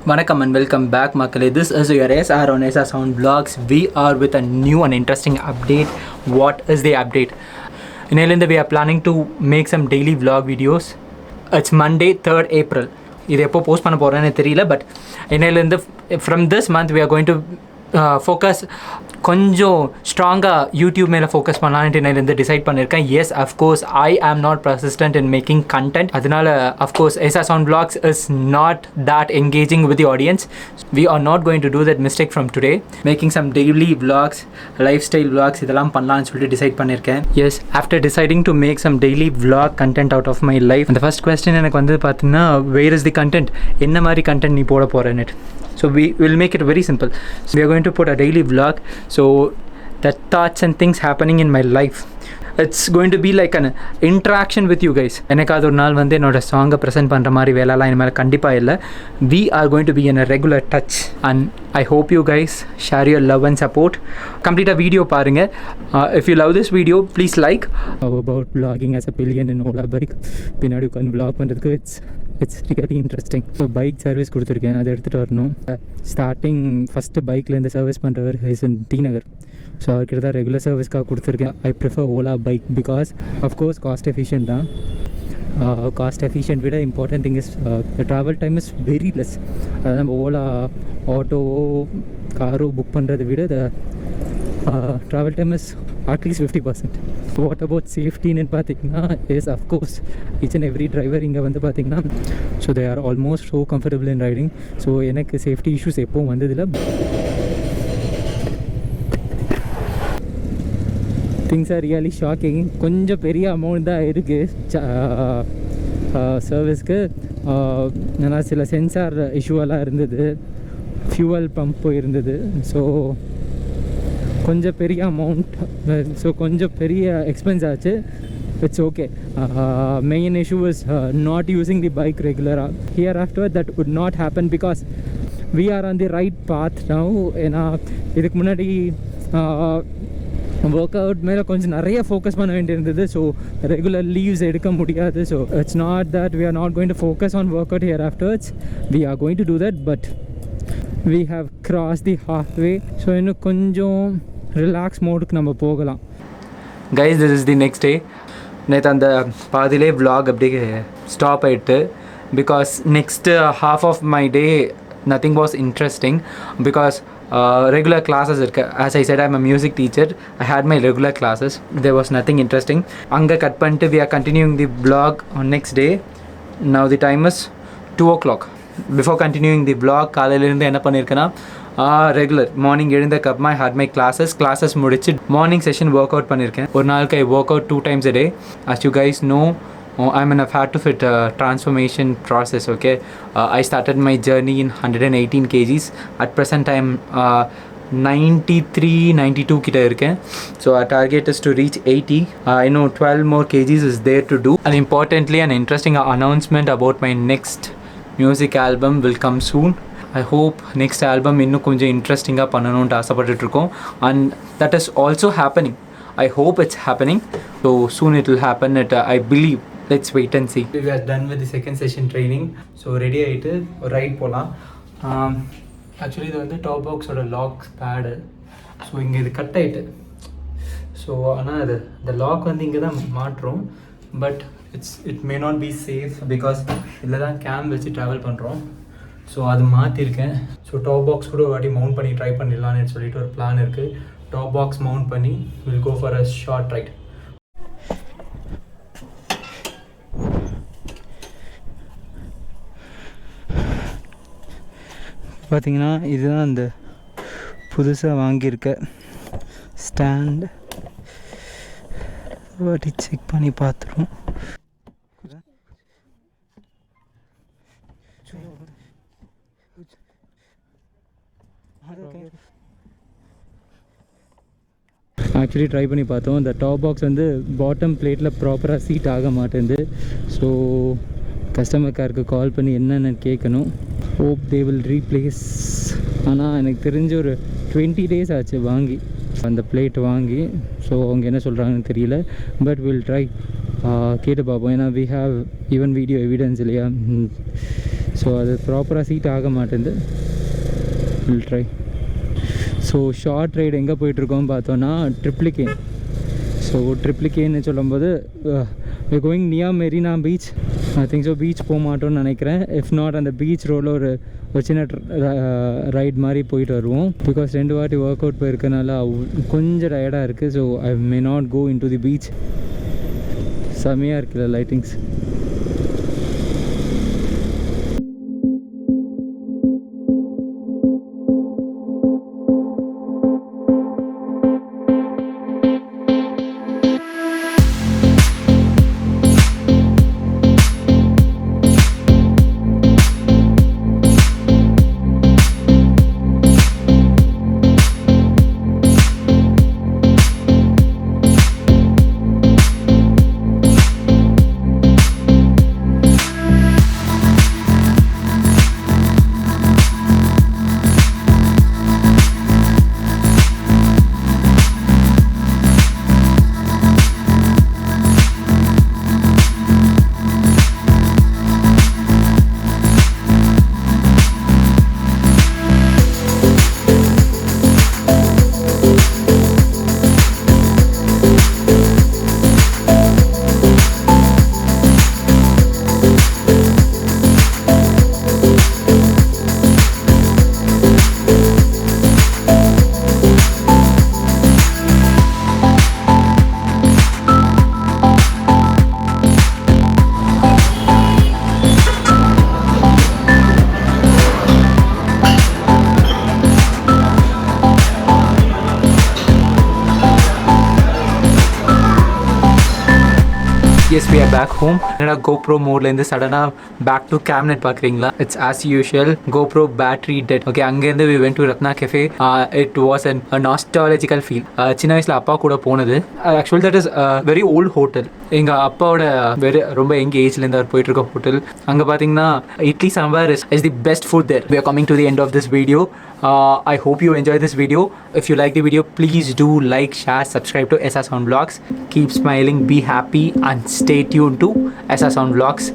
Vanakkam and welcome back, Makale. This is your SR on SR Sound Vlogs. We are with a new and interesting update. What is the update? In Ireland, we are planning to make some daily vlog videos. It's Monday, 3rd April. இது எப்போ post பண்ண போகிறேன்னு தெரியல, but இன்னையிலேருந்து from this month we are going to focus கொஞ்சம் ஸ்ட்ராங்காக YouTube மேலே focus பண்ணலான்ட்டு இன்னையிலேருந்து டிசைட் பண்ணியிருக்கேன். S, of course I am not persistent in making content. அதனால of course SR sound vlogs is not that engaging with the audience. We are not going to do that mistake from today. Making some daily vlogs, lifestyle vlogs இதெல்லாம் பண்ணலான்னு சொல்லிட்டு decide பண்ணியிருக்கேன். Yes, after deciding to make some daily vlog content out of my life, அந்த first question எனக்கு வந்து பார்த்தீங்கன்னா, where is the content, என்ன மாதிரி கண்டென்ட் நீ போட போகிறேன்னு. So we will make it very simple. So we are going to put a daily vlog. So the thoughts and things happening in my life. It's going to be like an interaction with you guys. எனக்காவது ஒரு நாள் வந்து என்னோட சாங்கை present பண்ணுற மாதிரி வேலைலாம் இனிமேல் கண்டிப்பாக இல்லை. We are going to be in a regular touch and I hope you guys share your love and support. கம்ப்ளீட்டாக வீடியோ பாருங்கள். If you love this video, please like. How about vlogging as a pillion in Ola bike? பின்னாடி உட்காந்து vlog பண்ணுறதுக்கு it's really interesting. So bike service கொடுத்துருக்கேன், அதை எடுத்துகிட்டு வரணும். Starting first பைக்லேருந்து சர்வீஸ் பண்ணுறவர் is in T Nagar. So அவர்கிட்ட தான் ரெகுலர் சர்வீஸ்க்காக கொடுத்துருக்கேன். I prefer Ola bike because of course cost efficient தான். காஸ்ட் எஃபிஷியன்ட் விட important thing is travel time is very less. அதாவது நம்ம ஓலா ஆட்டோவோ காரோ புக் பண்ணுறதை விட ட்ராவல் டைம் இஸ் அட்லீஸ்ட் 50%. வாட் அபவுட் சேஃப்டின்னு பார்த்தீங்கன்னா, is of course each and every driver இங்கே வந்து பார்த்தீங்கன்னா, so they are almost so comfortable in riding. So எனக்கு சேஃப்டி இஷ்யூஸ் எப்போவும் வந்ததில்லை. Things are really shocking. கொஞ்சம் பெரிய அமௌண்ட் தான் இருக்குது சர்வீஸ்க்கு. ஏன்னா சில சென்சார் இஷ்யூவெல்லாம் இருந்தது, ஃபியூவல் பம்ப் இருந்தது. ஸோ கொஞ்சம் பெரிய அமௌண்ட், ஸோ கொஞ்சம் பெரிய எக்ஸ்பென்ஸ் ஆச்சு. It's okay. Main issue is not using the bike ரெகுலராக. Here after that would not happen because we are on the right path now. ஏன்னா இதுக்கு முன்னாடி ஒர்க் அவுட் மேலே கொஞ்சம் நிறைய ஃபோக்கஸ் பண்ண வேண்டியிருந்தது. ஸோ ரெகுலர் லீவ்ஸ் எடுக்க முடியாது. So it's not that we are not going to focus on work out here afters. We are going to do that, but we have crossed the halfway. So இன்னும் கொஞ்சம் relax மோடுக்கு நம்ம போகலாம். Guys, this is the next day. நேற்று அந்த பாதிலே vlog அப்படியே stop ஆகிட்டு because next half of my day nothing was interesting because regular classes irukku. As I said, I'm a music teacher. I had my regular classes. There was nothing interesting. Anga cut pannittu we are continuing the vlog on next day. Now the time is 2 o'clock. Before continuing the vlog, காலையிலேருந்து என்ன பண்ணியிருக்கேன்னா, regular morning எழுந்தக்கப்புறமா I had my classes முடிச்சு morning session work out பண்ணியிருக்கேன். ஒரு நாளுக்கு I work out 2 times a day. As you guys know, I'm in a fat to fit transformation process. Okay, I started my journey in 118 kgs. At present I'm 93-92 கிட்ட இருக்கேன். So our target is to reach 80. I know 12 more kgs is there to do. And importantly, an interesting announcement about my next music album will come soon. I hope next album இன்னும் கொஞ்சம் இன்ட்ரெஸ்டிங்காக பண்ணணும்னு ஆசைப்பட்டுருக்கோம். And that is also happening. I hope it's happening. So soon it will happen. I believe. Let's wait and see. We are done with the second session training. So ready ஆகிட்டு ஒரு right போகலாம். Actually இது வந்து top பாக்ஸோட lock pad. So இங்கே இது cut ஆகிட்டு. So ஆனால் அது இந்த லாக் வந்து இங்கே தான் மாட்டுறோம். But it may not be safe because இதில் தான் கேம் வச்சு ட்ராவல் பண்ணுறோம். ஸோ அது மாற்றிருக்கேன். ஸோ டாப் பாக்ஸ் கூட ஒரு வாட்டி மவுண்ட் பண்ணி ட்ரை பண்ணிடலான்னு சொல்லிட்டு ஒரு பிளான் இருக்குது. டாப் பாக்ஸ் மவுண்ட் பண்ணி will go for a short ride. பார்த்தீங்கன்னா இதுதான் அந்த புதுசாக வாங்கியிருக்க ஸ்டாண்ட். வாட்டி செக் பண்ணி பார்த்துருவோம். ஆக்சுவலி ட்ரை பண்ணி பார்த்தோம். இந்த டாப் பாக்ஸ் வந்து பாட்டம் பிளேட்டில் ப்ராப்பராக சீட் ஆக மாட்டேங்குது. ஸோ கஸ்டமர் கேருக்கு கால் பண்ணி என்னென்னு கேட்கணும். Hope they will replace. ஆனால் எனக்கு தெரிஞ்ச ஒரு 20 days ஆச்சு வாங்கி, அந்த பிளேட் வாங்கி. ஸோ அவங்க என்ன சொல்கிறாங்கன்னு தெரியல. பட் வில் ட்ரை கேட்டு பார்ப்போம். ஏன்னா we have even video evidence இல்லையா. ஸோ அது ப்ராப்பராக சீட் ஆக மாட்டேங்குது. Will try. So short ride எங்கே போயிட்டுருக்கோம் பார்த்தோன்னா ட்ரிப்ளிகேன். ஸோ ட்ரிப்ளிகேன்னு சொல்லும்போது we're going near Marina beach. I think so beach போக மாட்டோம்னு நினைக்கிறேன். இஃப் நாட் அந்த பீச் ரோடில் ஒரு சின்ன ரைட் மாதிரி போயிட்டு வருவோம். பிகாஸ் 2 வாட்டி ஒர்க் அவுட் போயிருக்கனால கொஞ்சம் டயர்டாக இருக்குது. So I may not go in to the beach. செம்மையாக இருக்குல்ல lightings. Yes, we are back home. GoPro mode la suddenly back to cabinet பார்க்குறீங்களா? It's as usual. GoPro battery dead. Okay, அங்கேருந்து we went to Ratna Cafe. It was a nostalgical feel. சின்ன வயசில் அப்பா கூட போனது. Actually that is a very old hotel. எங்கள் அப்பாவோட ரொம்ப எங்கள் ஏஜ்லேருந்து அவர் போயிட்டு இருக்க ஹோட்டல். அங்கே பார்த்தீங்கன்னா idli sambar is the best food there. We are coming to the end of this video. I hope you enjoy this video. If you like the video, please do like, share, subscribe to SR Sound Vlogs. Keep smiling, be happy, and stay tuned to SR Sound Vlogs.